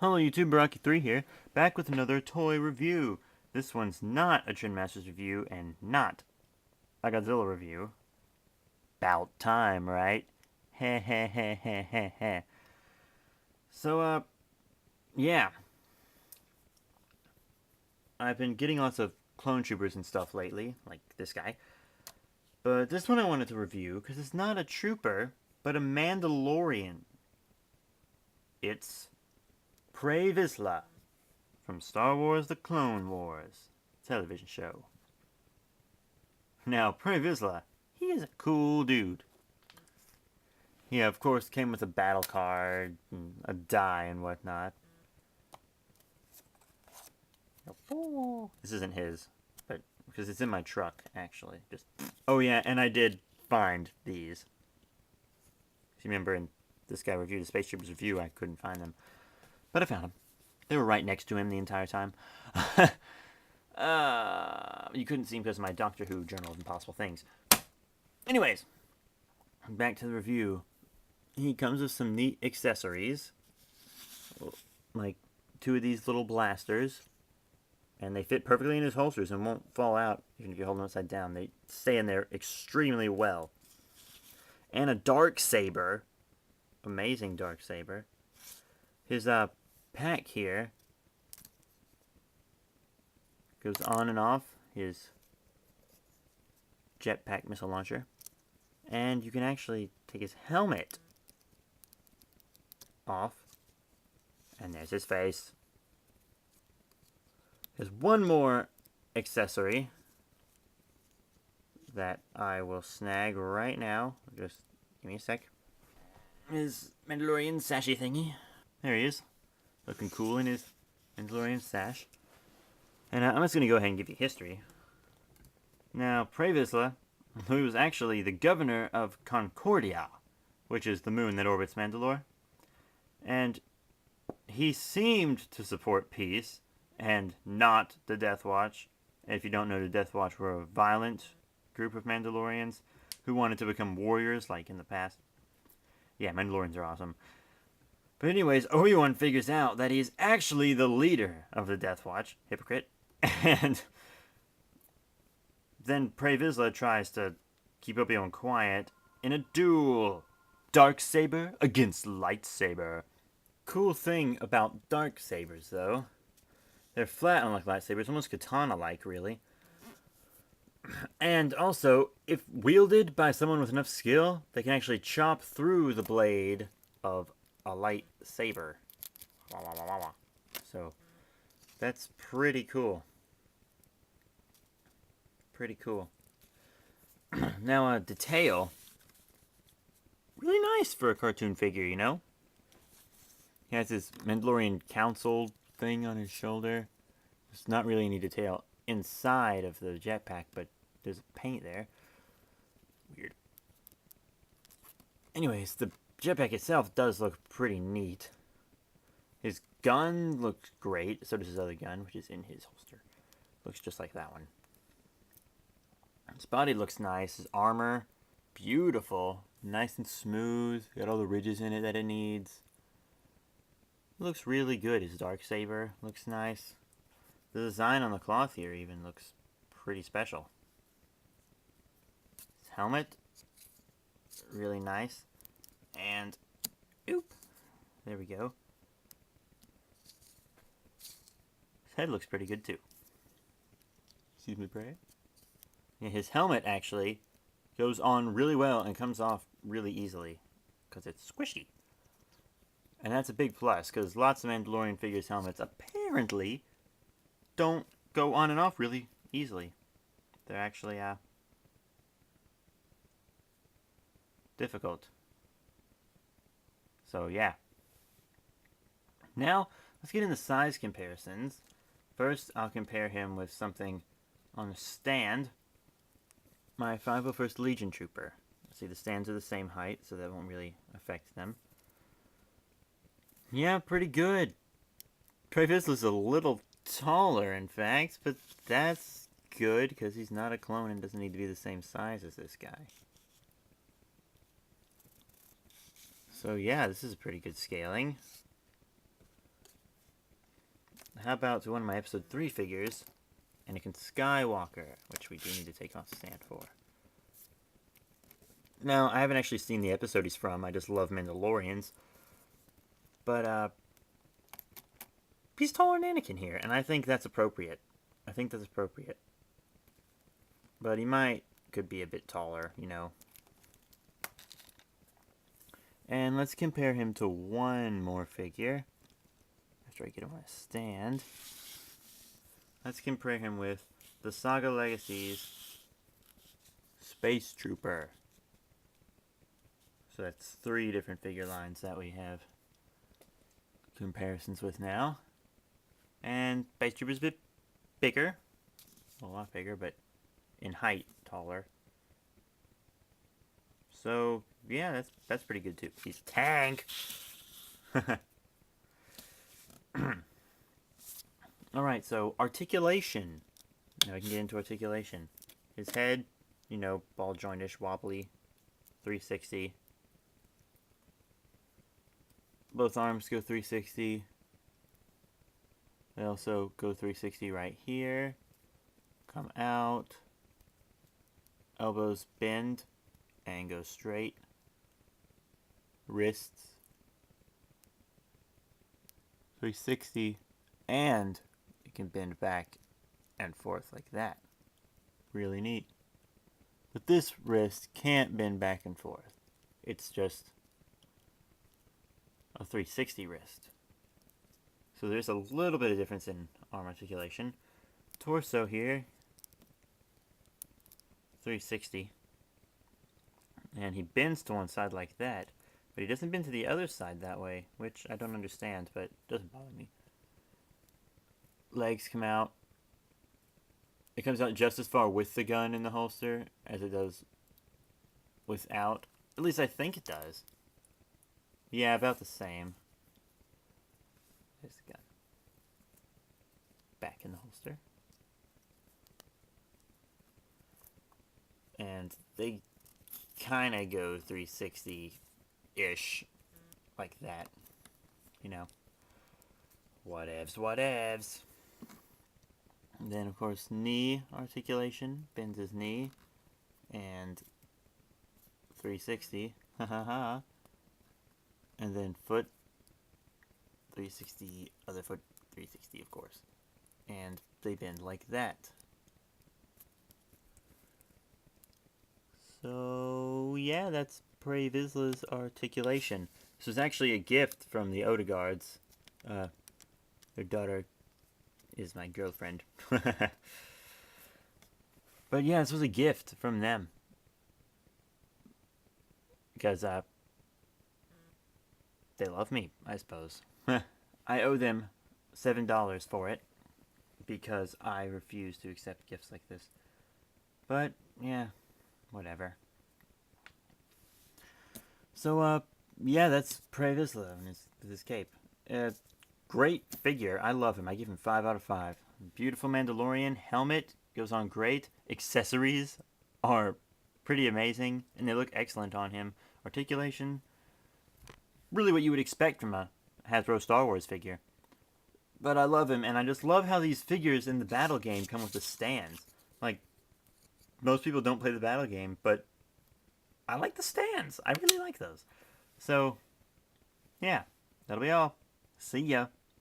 Hello YouTube, Rocky3 here, back with another toy review. This one's not a Trin Masters review and not a Godzilla review. About time, right? Heh heh heh heh heh heh. So, yeah. I've been getting lots of clone troopers and stuff lately, like this guy. But this one I wanted to review because it's not a trooper, but a Mandalorian. It's Visla from Star Wars The Clone Wars television show. Now, Visla, he is a cool dude. He, of course, came with a battle card, and a die, and whatnot. This isn't his, but because it's in my truck, actually. Just oh yeah, and I did find these. If you remember in this guy reviewed the Space Troopers review, I couldn't find them, but I found them. They were right next to him the entire time. You couldn't see him because of my Doctor Who Journal of Impossible Things. Anyways, back to the review. He comes with some neat accessories, like two of these little blasters, and they fit perfectly in his holsters and won't fall out even if you hold them upside down. They stay in there extremely well. And a dark saber, amazing dark saber. His pack here goes on and off his jetpack missile launcher, and you can actually take his helmet off, and there's his face. There's one more accessory that I will snag right now. Just give me a sec. His Mandalorian sashy thingy. There he is, looking cool in his Mandalorian sash. And I'm just going to go ahead and give you history. Now, Visla, who was actually the governor of Concordia, which is the moon that orbits Mandalore, and he seemed to support peace and not the Death Watch. And if you don't know, the Death Watch were a violent group of Mandalorians who wanted to become warriors like in the past. Yeah, Mandalorians are awesome. But anyways, Obi-Wan figures out that he's actually the leader of the Death Watch. Hypocrite. And then Visla tries to keep Obi-Wan quiet in a duel. Darksaber against lightsaber. Cool thing about darksabers, though, they're flat unlike lightsabers, almost katana-like, really. And also, if wielded by someone with enough skill, they can actually chop through the blade of a lightsaber. So, that's pretty cool. Pretty cool. Now, a detail. Really nice for a cartoon figure, you know? He has this Mandalorian council thing on his shoulder. There's not really any detail inside of the jetpack, but there's paint there. Weird. Anyways, the jetpack itself does look pretty neat. His gun looks great. So does his other gun, which is in his holster. Looks just like that one. His body looks nice. His armor, beautiful. Nice and smooth. Got all the ridges in it that it needs. It looks really good. His Darksaber looks nice. The design on the cloth here even looks pretty special. His helmet, really nice. And, oop, there we go. His head looks pretty good too. Excuse me, pray. Yeah, his helmet actually goes on really well and comes off really easily because it's squishy. And that's a big plus because lots of Mandalorian figures' helmets apparently don't go on and off really easily. They're actually difficult. So yeah. Now let's get into size comparisons. First, I'll compare him with something on the stand. My 501st Legion Trooper. See, the stands are the same height, so that won't really affect them. Yeah, pretty good. Visla's a little taller, in fact, but that's good because he's not a clone and doesn't need to be the same size as this guy. So yeah, this is pretty good scaling. how about one of my episode 3 figures, Anakin Skywalker, which we do need to take off the stand for. Now, I haven't actually seen the episode he's from, I just love Mandalorians. But, he's taller than Anakin here, and I think that's appropriate. But he could be a bit taller, you know. And let's compare him to one more figure. After I get him on a stand. Let's compare him with the Saga Legacies Space Trooper. So that's 3 different figure lines that we have comparisons with now. And Space Trooper's a bit bigger. A lot bigger, but in height, taller. So, yeah, that's pretty good too. He's a tank! Alright, so articulation. Now we can get into articulation. His head, you know, ball jointish, wobbly, 360. Both arms go 360. They also go 360 right here. Come out. Elbows bend and go straight. Wrists 360, and it can bend back and forth like that. Really neat. But this wrist can't bend back and forth. It's just a 360 wrist. So there's a little bit of difference in arm articulation. Torso here, 360. And he bends to one side like that. But he doesn't bend to the other side that way, which I don't understand, but it doesn't bother me. Legs come out. It comes out just as far with the gun in the holster as it does without. At least I think it does. Yeah, about the same. There's the gun. Back in the holster. And they kind of go 360-ish, like that, you know. Whatevs. And then, of course, knee articulation, bends his knee, and 360, and then foot, 360, other foot, 360, of course, and they bend like that. So, yeah, that's Prey Visla's articulation. This was actually a gift from the Odegaards. Their daughter is my girlfriend. But yeah, this was a gift from them. Because, they love me, I suppose. I owe them $7 for it. Because I refuse to accept gifts like this. But, yeah. Whatever. So, yeah, that's Prey Visla and his cape. Great figure. I love him. I give him 5 out of 5. Beautiful Mandalorian. Helmet goes on great. Accessories are pretty amazing, and they look excellent on him. Articulation, really what you would expect from a Hasbro Star Wars figure. But I love him, and I just love how these figures in the battle game come with the stands. Like, most people don't play the battle game, but I like the stands. I really like those. So, yeah, that'll be all. See ya.